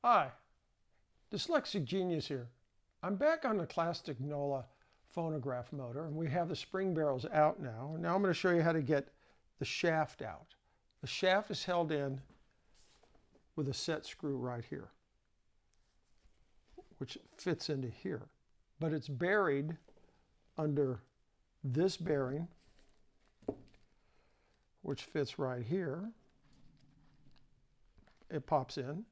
Hi, Dyslexic Genius here. I'm back on the Claxtonola phonograph motor, and we have the spring barrels out now. Now I'm going to show you how to get the shaft out. The shaft is held in with a set screw right here, which fits into here. But it's buried under this bearing, which fits right here. It pops in.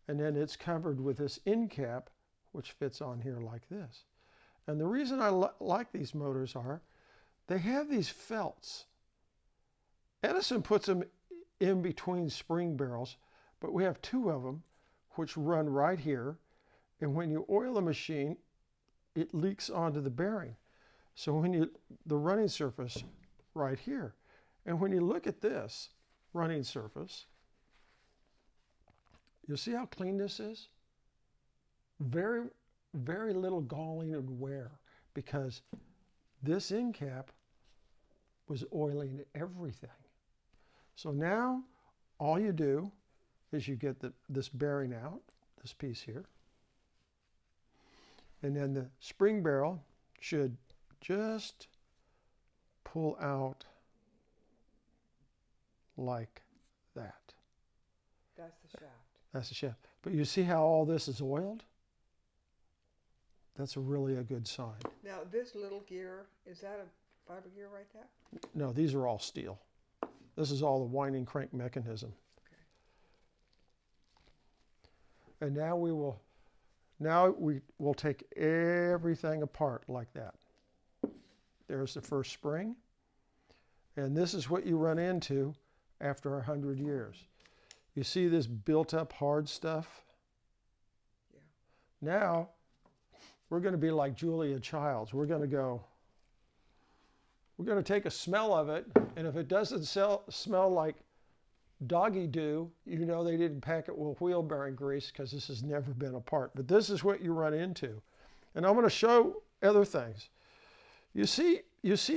And then it's covered with this end cap, which fits on here like this. And the reason I like these motors are, they have these felts. Edison puts them in between spring barrels, but we have two of them, which run right here. And when you oil the machine, it leaks onto the bearing. So when the running surface right here. And when you look at this running surface, you see how clean this is? Very, very little galling and wear, because this end cap was oiling everything. So now all you do is you get this bearing out, this piece here, and then the spring barrel should just pull out like that. That's the shaft. That's the shaft. But you see how all this is oiled? That's really a good sign. Now this little gear, is that a fiber gear right there? No, these are all steel. This is all the winding crank mechanism. Okay. And now we will take everything apart like that. There's the first spring. And this is what you run into after 100 years. You see this built up hard stuff? Yeah. Now, we're going to be like Julia Childs. We're going to take a smell of it, and if it doesn't smell like doggy do, you know they didn't pack it with wheel bearing grease, because this has never been apart. But this is what you run into. And I'm going to show other things. You see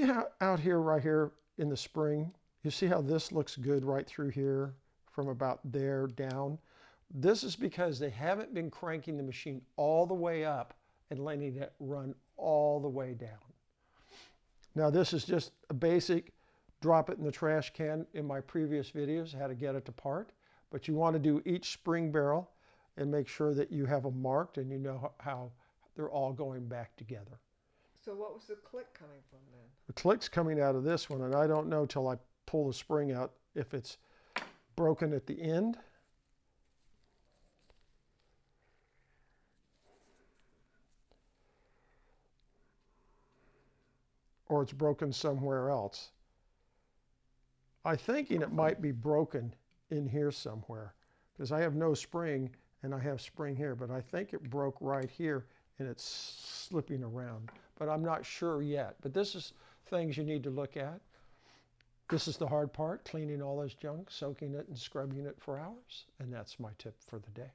how out here, right here in the spring, you see how this looks good right through here? From about there down. This is because they haven't been cranking the machine all the way up and letting it run all the way down. Now this is just a basic drop it in the trash can in my previous videos, how to get it apart. But you want to do each spring barrel and make sure that you have them marked and you know how they're all going back together. So what was the click coming from then? The click's coming out of this one, and I don't know till I pull the spring out if it's broken at the end. Or it's broken somewhere else. I'm thinking it might be broken in here somewhere, because I have no spring and I have spring here, but I think it broke right here and it's slipping around. But I'm not sure yet. But this is things you need to look at. This is the hard part, cleaning all this junk, soaking it and scrubbing it for hours. And that's my tip for the day.